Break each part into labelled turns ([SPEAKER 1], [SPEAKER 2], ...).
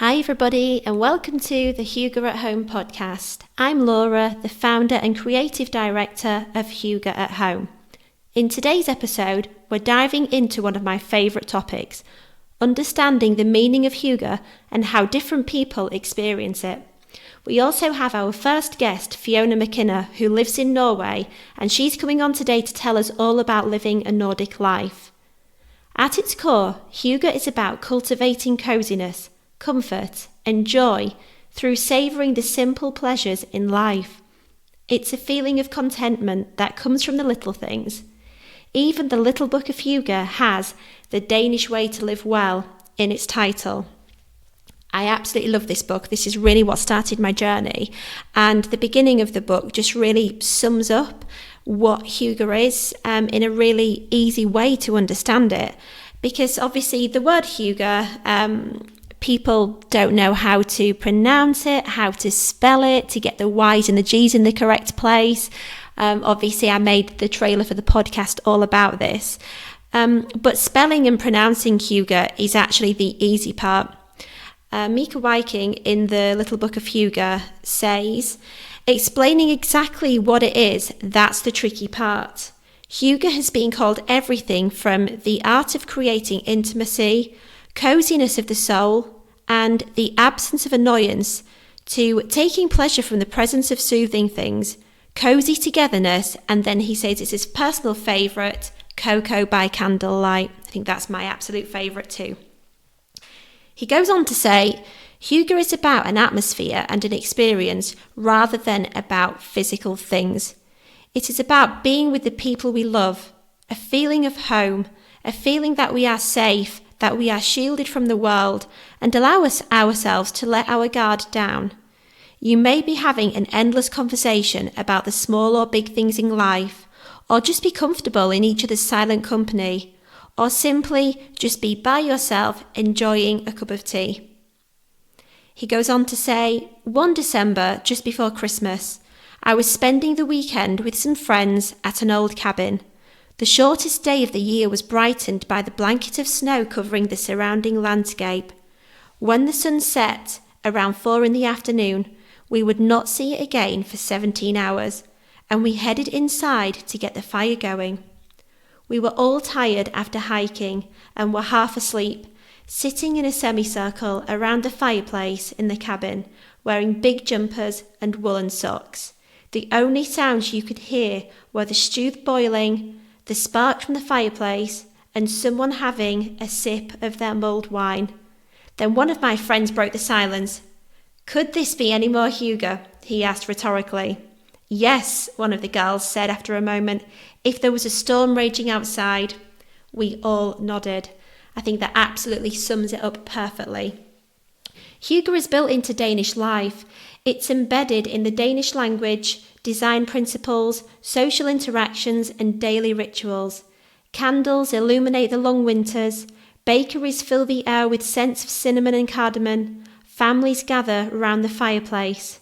[SPEAKER 1] Hi everybody and welcome to the Hygge at Home podcast. I'm Laura, the founder and creative director of Hygge at Home. In today's episode, we're diving into one of my favourite topics, understanding the meaning of hygge and how different people experience it. We also have our first guest, Fiona McKinna, who lives in Norway, and she's coming on today to tell us all about living a Nordic life. At its core, hygge is about cultivating coziness, comfort and joy through savouring the simple pleasures in life. It's a feeling of contentment that comes from the little things. Even the Little Book of Hygge has the Danish way to live well in its title. I absolutely love this book. This is really what started my journey, and the beginning of the book just really sums up what hygge is in a really easy way to understand it, because obviously the word hygge, people don't know how to pronounce it, how to spell it, to get the Y's and the G's in the correct place. Obviously, I made the trailer for the podcast all about this. But spelling and pronouncing hygge is actually the easy part. Meik Wiking in the Little Book of Hygge says, explaining exactly what it is, that's the tricky part. Hygge has been called everything from the art of creating intimacy, coziness of the soul, and the absence of annoyance, to taking pleasure from the presence of soothing things, cozy togetherness, and then he says it's his personal favourite, cocoa by candlelight. I think that's my absolute favourite too. He goes on to say, hygge is about an atmosphere and an experience rather than about physical things. It is about being with the people we love, a feeling of home, a feeling that we are safe, that we are shielded from the world, and allow us ourselves to let our guard down. You may be having an endless conversation about the small or big things in life, or just be comfortable in each other's silent company, or simply just be by yourself enjoying a cup of tea. He goes on to say, one December, just before Christmas, I was spending the weekend with some friends at an old cabin. The shortest day of the year was brightened by the blanket of snow covering the surrounding landscape. When the sun set, around 4 p.m, we would not see it again for 17 hours, and we headed inside to get the fire going. We were all tired after hiking and were half asleep, sitting in a semicircle around the fireplace in the cabin, wearing big jumpers and woolen socks. The only sounds you could hear were the stew boiling, the spark from the fireplace, and someone having a sip of their mulled wine. Then one of my friends broke the silence. Could this be any more hygge? He asked rhetorically. Yes, one of the girls said after a moment, if there was a storm raging outside. We all nodded. I think that absolutely sums it up perfectly. Hygge is built into Danish life. It's embedded in the Danish language, design principles, social interactions and daily rituals. Candles illuminate the long winters, bakeries fill the air with scents of cinnamon and cardamom, families gather around the fireplace.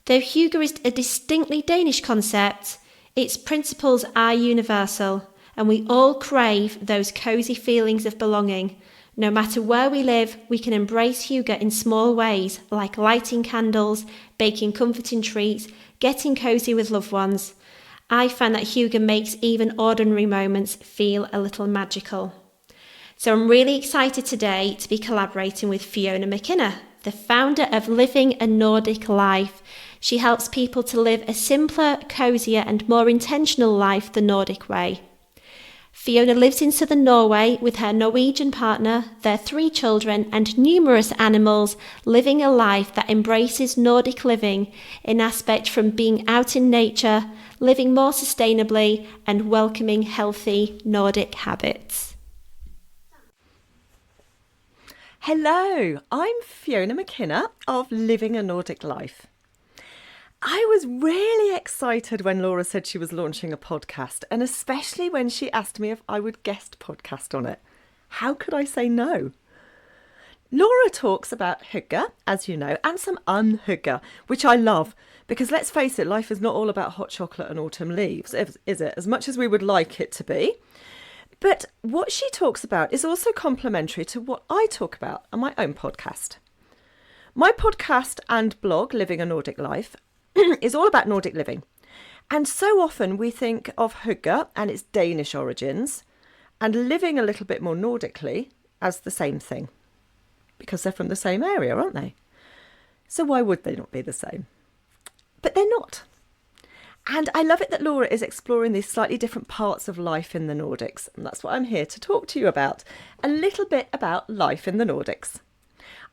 [SPEAKER 1] Though hygge is a distinctly Danish concept, its principles are universal, and we all crave those cosy feelings of belonging. No matter where we live, we can embrace hygge in small ways, like lighting candles, baking comforting treats, getting cozy with loved ones. I find that hygge makes even ordinary moments feel a little magical. So I'm really excited today to be collaborating with Fiona McKinna, the founder of Living a Nordic Life. She helps people to live a simpler, cozier and more intentional life the Nordic way. Fiona lives in southern Norway with her Norwegian partner, their 3 children and numerous animals, living a life that embraces Nordic living in aspect from being out in nature, living more sustainably and welcoming healthy Nordic habits.
[SPEAKER 2] Hello, I'm Fiona McKinna of Living a Nordic Life. I was really excited when Laura said she was launching a podcast, and especially when she asked me if I would guest podcast on it. How could I say no? Laura talks about hygge, as you know, and some unhygge, which I love, because let's face it, life is not all about hot chocolate and autumn leaves, is it? As much as we would like it to be. But what she talks about is also complementary to what I talk about on my own podcast. My podcast and blog, Living a Nordic Life, is all about Nordic living. And so often we think of hygge and its Danish origins and living a little bit more Nordically as the same thing. Because they're from the same area, aren't they? So why would they not be the same? But they're not. And I love it that Laura is exploring these slightly different parts of life in the Nordics. And that's what I'm here to talk to you about. A little bit about life in the Nordics.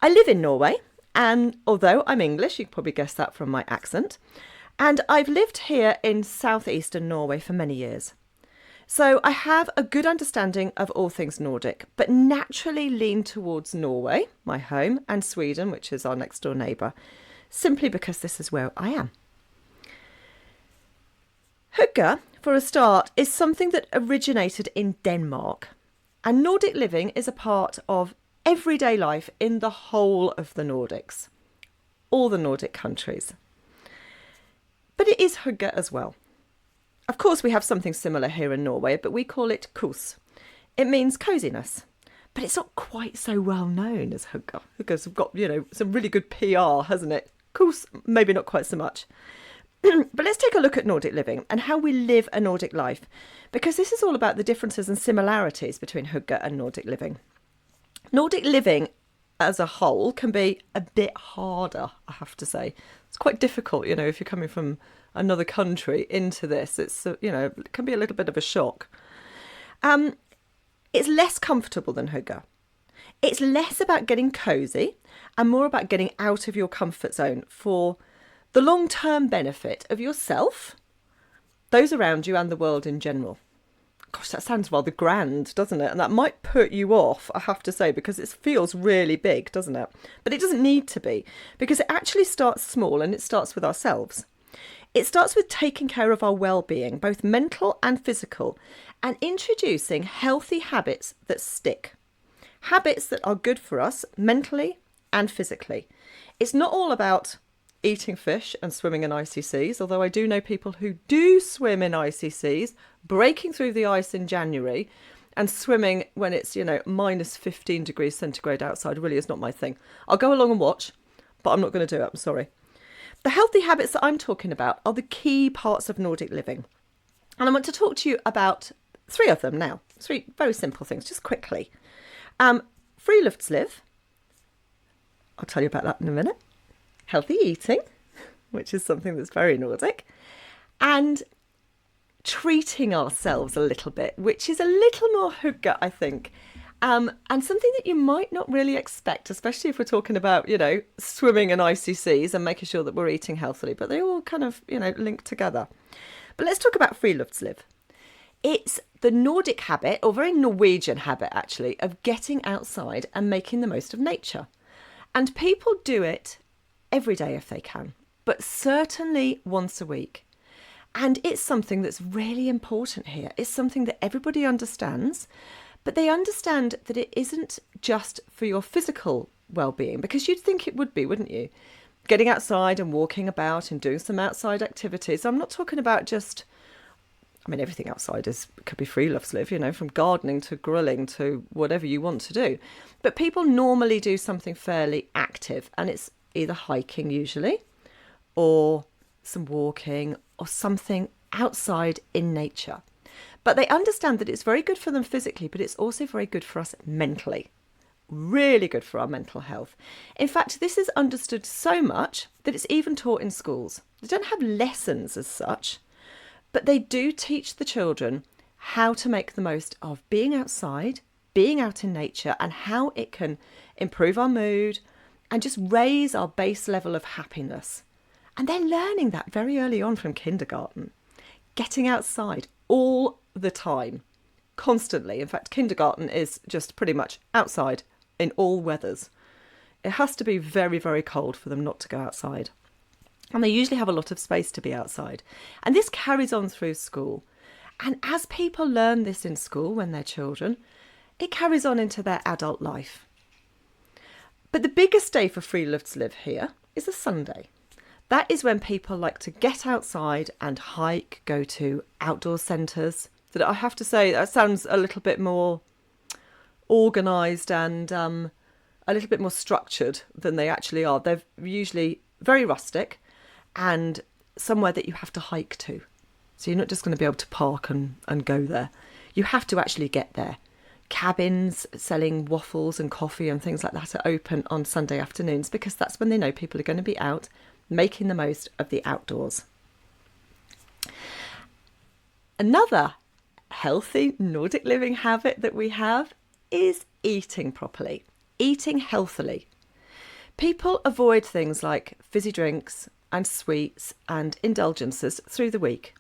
[SPEAKER 2] I live in Norway, and although I'm English, you can probably guess that from my accent, and I've lived here in southeastern Norway for many years. So I have a good understanding of all things Nordic, but naturally lean towards Norway, my home, and Sweden, which is our next door neighbour, simply because this is where I am. Hygge, for a start, is something that originated in Denmark, and Nordic living is a part of everyday life in the whole of the Nordics, all the Nordic countries. But it is hygge as well. Of course, we have something similar here in Norway, but we call it kos. It means coziness, but it's not quite so well known as hygge. Hygge's got, some really good PR, hasn't it? Kos, maybe not quite so much. But let's take a look at Nordic living and how we live a Nordic life, because this is all about the differences and similarities between hygge and Nordic living. Nordic living as a whole can be a bit harder, I have to say. It's quite difficult, if you're coming from another country into this. It's, it can be a little bit of a shock. It's less comfortable than hygge. It's less about getting cosy and more about getting out of your comfort zone for the long-term benefit of yourself, those around you and the world in general. Gosh, that sounds rather grand, doesn't it? And that might put you off, I have to say, because it feels really big, doesn't it? But it doesn't need to be, because it actually starts small and it starts with ourselves. It starts with taking care of our well-being, both mental and physical, and introducing healthy habits that stick. Habits that are good for us mentally and physically. It's not all about eating fish and swimming in icy seas, although I do know people who do swim in icy seas, breaking through the ice in January and swimming when it's, minus 15 degrees centigrade outside really is not my thing. I'll go along and watch, but I'm not going to do it, I'm sorry. The healthy habits that I'm talking about are the key parts of Nordic living. And I want to talk to you about 3 of them now. 3 very simple things, just quickly. Friluftsliv. I'll tell you about that in a minute. Healthy eating, which is something that's very Nordic, and treating ourselves a little bit, which is a little more hygge, I think, and something that you might not really expect, especially if we're talking about, swimming in icy seas and making sure that we're eating healthily, but they all kind of, link together. But let's talk about friluftsliv. It's the Nordic habit, or very Norwegian habit actually, of getting outside and making the most of nature. And people do it every day if they can, but certainly once a week. And it's something that's really important here. It's something that everybody understands, but they understand that it isn't just for your physical well-being, because you'd think it would be, wouldn't you? Getting outside and walking about and doing some outside activities. I'm not talking about just, everything outside could be friluftsliv, from gardening to grilling to whatever you want to do. But people normally do something fairly active, and it's either hiking usually, or some walking, or something outside in nature. But they understand that it's very good for them physically, but it's also very good for us mentally. Really good for our mental health. In fact, this is understood so much that it's even taught in schools. They don't have lessons as such, but they do teach the children how to make the most of being outside, being out in nature, and how it can improve our mood and just raise our base level of happiness. And they're learning that very early on from kindergarten. Getting outside all the time, constantly. In fact, kindergarten is just pretty much outside in all weathers. It has to be very, very cold for them not to go outside. And they usually have a lot of space to be outside. And this carries on through school. And as people learn this in school when they're children, it carries on into their adult life. But the biggest day for friluftsliv here is a Sunday. That is when people like to get outside and hike, go to outdoor centres. That I have to say, that sounds a little bit more organised and a little bit more structured than they actually are. They're usually very rustic and somewhere that you have to hike to. So you're not just going to be able to park and go there. You have to actually get there. Cabins selling waffles and coffee and things like that are open on Sunday afternoons because that's when they know people are going to be out making the most of the outdoors. Another healthy Nordic living habit that we have is eating properly, eating healthily. People avoid things like fizzy drinks and sweets and indulgences through the week.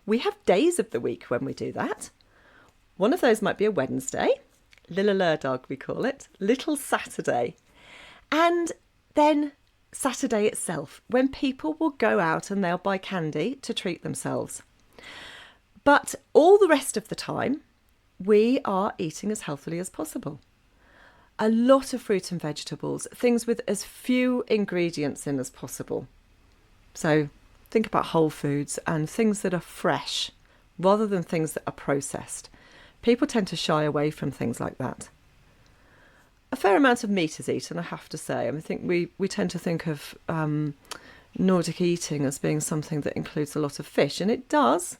[SPEAKER 2] We have days of the week when we do that. One of those might be a Wednesday, Lilla Lördag we call it, Little Saturday. And then Saturday itself, when people will go out and they'll buy candy to treat themselves. But all the rest of the time, we are eating as healthily as possible. A lot of fruit and vegetables, things with as few ingredients in as possible. So think about whole foods and things that are fresh rather than things that are processed. People tend to shy away from things like that. A fair amount of meat is eaten, I have to say. I think we tend to think of Nordic eating as being something that includes a lot of fish, and it does.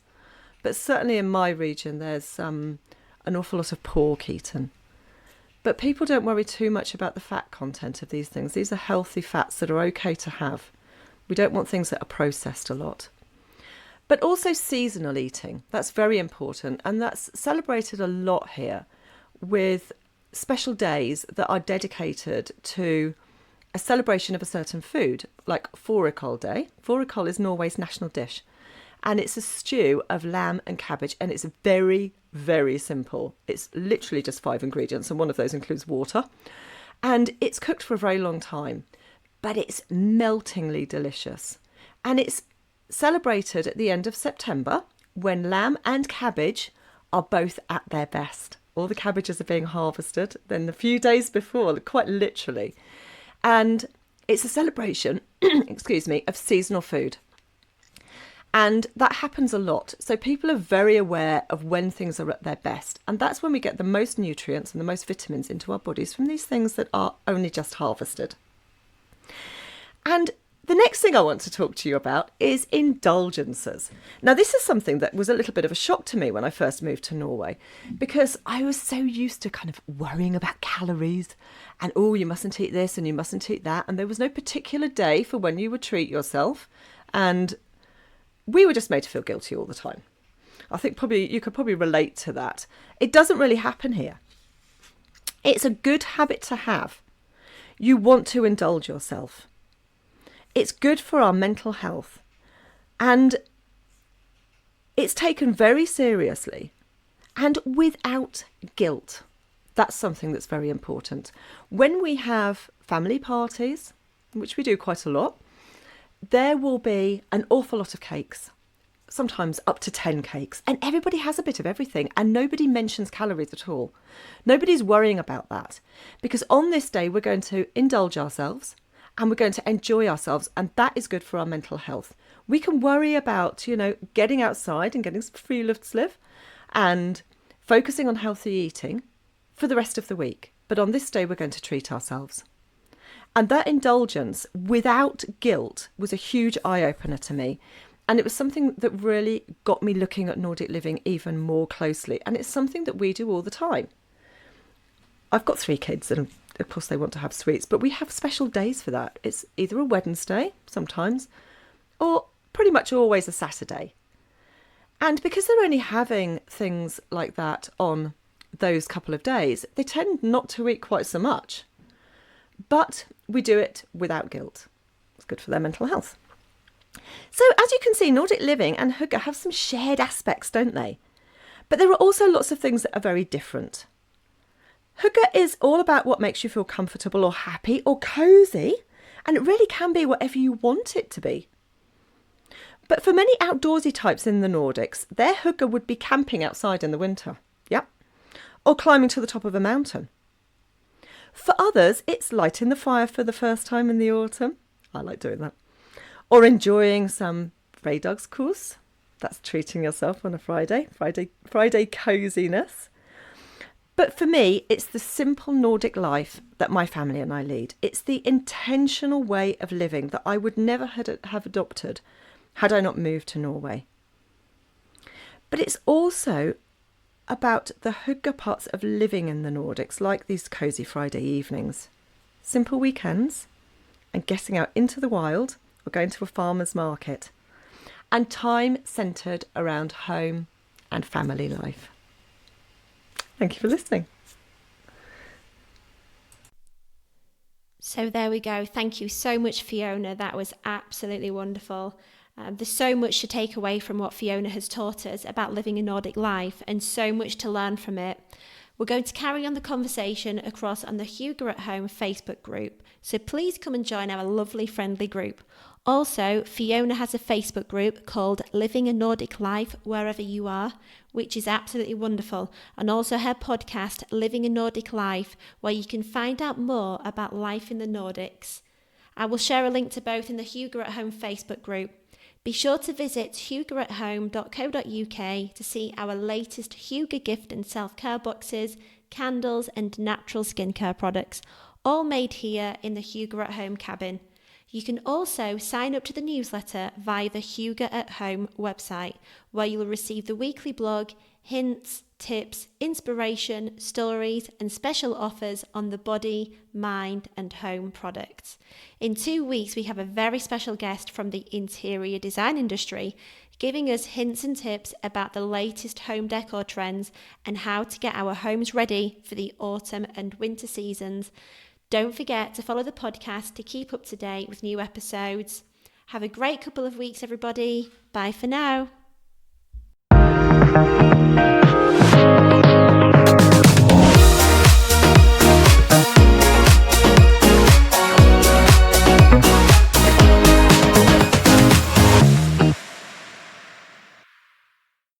[SPEAKER 2] But certainly in my region, there's an awful lot of pork eaten. But people don't worry too much about the fat content of these things. These are healthy fats that are okay to have. We don't want things that are processed a lot. But also seasonal eating, that's very important, and that's celebrated a lot here with special days that are dedicated to a celebration of a certain food, like Fårikål Day. Fårikål is Norway's national dish, and it's a stew of lamb and cabbage, and it's very, very simple. It's literally just 5 ingredients, and one of those includes water, and it's cooked for a very long time, but it's meltingly delicious, and it's celebrated at the end of September when lamb and cabbage are both at their best. All the cabbages are being harvested then a few days before, quite literally. And it's a celebration, of seasonal food. And that happens a lot. So people are very aware of when things are at their best. And that's when we get the most nutrients and the most vitamins into our bodies from these things that are only just harvested. And the next thing I want to talk to you about is indulgences. Now, this is something that was a little bit of a shock to me when I first moved to Norway, because I was so used to kind of worrying about calories and, oh, you mustn't eat this and you mustn't eat that. And there was no particular day for when you would treat yourself. And we were just made to feel guilty all the time. I think you could probably relate to that. It doesn't really happen here. It's a good habit to have. You want to indulge yourself. It's good for our mental health, and it's taken very seriously and without guilt. That's something that's very important. When we have family parties, which we do quite a lot, there will be an awful lot of cakes, sometimes up to 10 cakes, and everybody has a bit of everything, and nobody mentions calories at all. Nobody's worrying about that, because on this day we're going to indulge ourselves and we're going to enjoy ourselves, and that is good for our mental health. We can worry about, getting outside and getting some free Luftslif and focusing on healthy eating for the rest of the week. But on this day, we're going to treat ourselves. And that indulgence without guilt was a huge eye-opener to me. And it was something that really got me looking at Nordic living even more closely. And it's something that we do all the time. I've got 3 kids and of course they want to have sweets, but we have special days for that. It's either a Wednesday sometimes or pretty much always a Saturday. And because they're only having things like that on those couple of days, they tend not to eat quite so much. But we do it without guilt. It's good for their mental health. So as you can see, Nordic living and Hygge have some shared aspects, don't they? But there are also lots of things that are very different. Hygge is all about what makes you feel comfortable or happy or cosy, and it really can be whatever you want it to be. But for many outdoorsy types in the Nordics, their Hygge would be camping outside in the winter, or climbing to the top of a mountain. For others, it's lighting the fire for the first time in the autumn. I like doing that. Or enjoying some fredagskos. That's treating yourself on a Friday coziness. But for me, it's the simple Nordic life that my family and I lead. It's the intentional way of living that I would never have adopted had I not moved to Norway. But it's also about the hygge parts of living in the Nordics, like these cosy Friday evenings, simple weekends, and getting out into the wild or going to a farmer's market, and time centred around home and family life. Thank you for listening.
[SPEAKER 1] So there we go. Thank you so much, Fiona. That was absolutely wonderful. There's so much to take away from what Fiona has taught us about living a Nordic life and so much to learn from it. We're going to carry on the conversation across on the Hygge at Home Facebook group, so please come and join our lovely friendly group. Also, Fiona has a Facebook group called Living a Nordic Life Wherever You Are, which is absolutely wonderful, and also her podcast Living a Nordic Life, where you can find out more about life in the Nordics. I will share a link to both in the Hygge at Home Facebook group. Be sure to visit hyggeathome.co.uk to see our latest Hygge gift and self-care boxes, candles and natural skincare products, all made here in the Hygge at Home cabin. You can also sign up to the newsletter via the Hygge at Home website, where you will receive the weekly blog, hints, tips, inspiration, stories and special offers on the body, mind and home products. In 2 weeks, we have a very special guest from the interior design industry, giving us hints and tips about the latest home decor trends and how to get our homes ready for the autumn and winter seasons. Don't forget to follow the podcast to keep up to date with new episodes. Have a great couple of weeks, everybody. Bye for now.